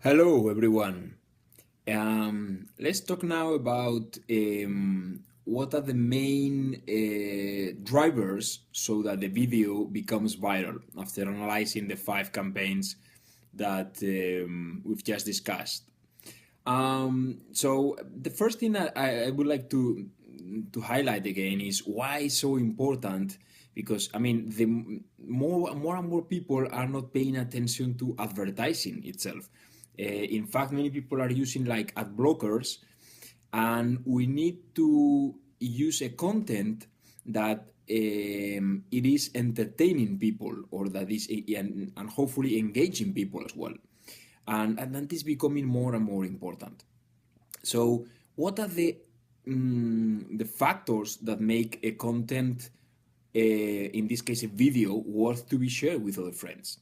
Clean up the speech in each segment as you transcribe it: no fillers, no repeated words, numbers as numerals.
Hello, everyone. Let's talk now about what are the main drivers so that the video becomes viral after analyzing the five campaigns that we've just discussed. So the first thing I would like to highlight again is why it's so important because I mean the more and more people are not paying attention to advertising itself. In fact, many people are using like ad blockers, and we need to use a content that it is entertaining people or that is and hopefully engaging people as well, and that is becoming more and more important. So, what are the factors that make a content, in this case, a video, worth to be shared with other friends?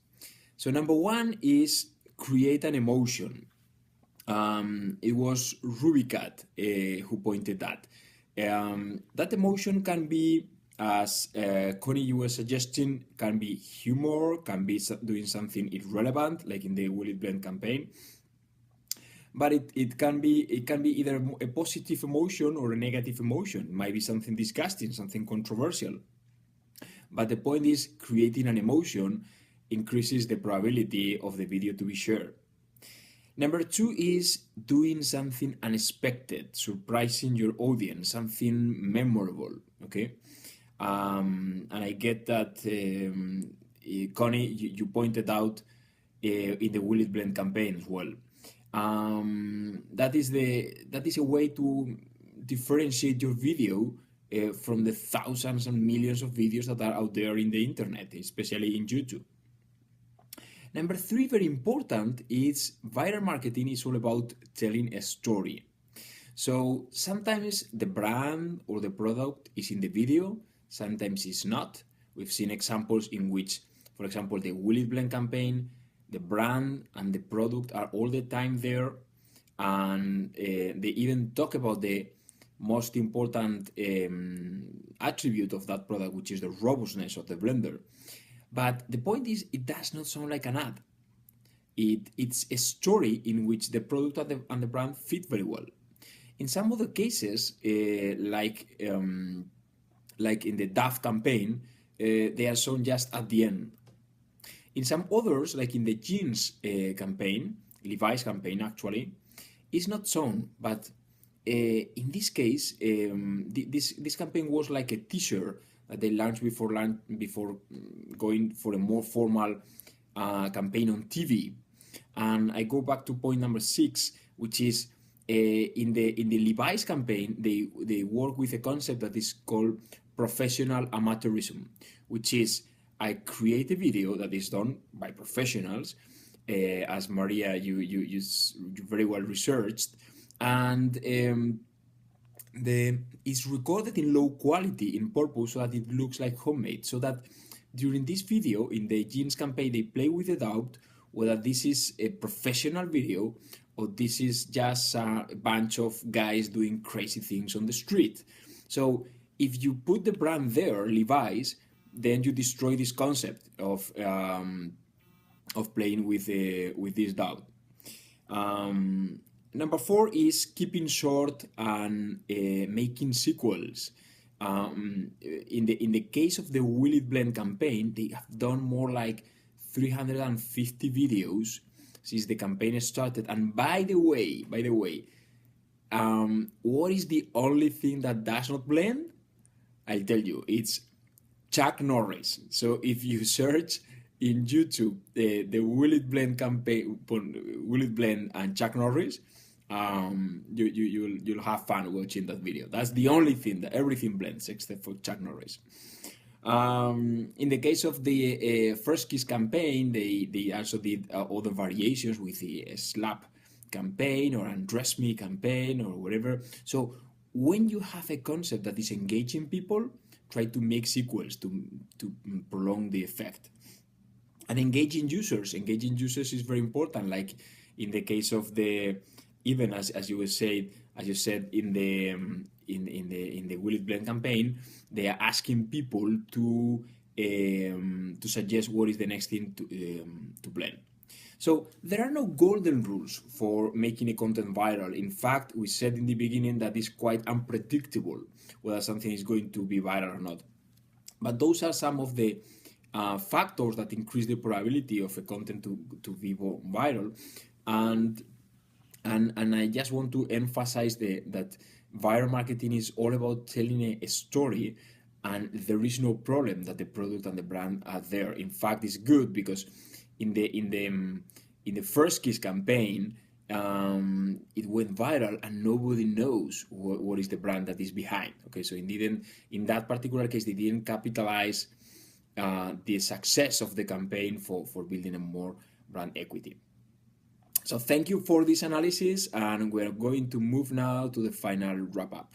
So, number one is create an emotion. It was Rubicat who pointed that. That emotion can be, as Connie, you were suggesting, can be humor, can be doing something irrelevant, like in the Will It Blend campaign. But it can be either a positive emotion or a negative emotion. It might be something disgusting, something controversial. But the point is, creating an emotion increases the probability of the video to be shared. Number two is doing something unexpected, surprising your audience, something memorable. Okay, and I get that, Connie, you pointed out in the Will It Blend campaign as well. That is a way to differentiate your video from the thousands and millions of videos that are out there in the internet, especially in YouTube. Number three, very important, is viral marketing is all about telling a story. So sometimes the brand or the product is in the video, sometimes it's not. We've seen examples in which, for example, the Will It Blend campaign, the brand and the product are all the time there, and they even talk about the most important attribute of that product, which is the robustness of the blender. But the point is, it does not sound like an ad. It's a story in which the product and the brand fit very well. In some other cases, like in the DAF campaign, they are shown just at the end. In some others, like in the jeans campaign, Levi's campaign actually, it's not shown, but in this case, this campaign was like a teaser that they launched before going for a more formal campaign on TV. And I go back to point number 6, which is in the Levi's campaign, they work with a concept that is called professional amateurism, which is I create a video that is done by professionals, as Maria you very well researched, and it's recorded in low quality in purpose so that it looks like homemade. So that during this video in the jeans campaign, they play with the doubt whether this is a professional video or this is just a bunch of guys doing crazy things on the street. So if you put the brand there, Levi's, then you destroy this concept of playing with this doubt. Number 4 is keeping short and making sequels. In the case of the Will It Blend campaign, they have done more like 350 videos since the campaign started. And by the way, what is the only thing that does not blend? I'll tell you, it's Chuck Norris. So if you search in YouTube the Will It Blend campaign, Will It Blend and Chuck Norris, you'll have fun watching that video. That's the only thing that everything blends except for Chuck Norris. In the case of the First Kiss campaign, they also did other variations with the slap campaign or undress me campaign or whatever. So when you have a concept that is engaging people, try to make sequels to prolong the effect. And engaging users is very important. Like in the case of the, even as you said in the Will It Blend campaign, they are asking people to suggest what is the next thing to blend. So there are no golden rules for making a content viral. In fact, we said in the beginning that it's quite unpredictable whether something is going to be viral or not. But those are some of the factors that increase the probability of a content to be viral. And and I just want to emphasize that viral marketing is all about telling a story, and there is no problem that the product and the brand are there. In fact, it's good because in the first Kiss campaign, it went viral and nobody knows what is the brand that is behind. Okay, so in that particular case, they didn't capitalize the success of the campaign for building a more brand equity. So thank you for this analysis, and we're going to move now to the final wrap up.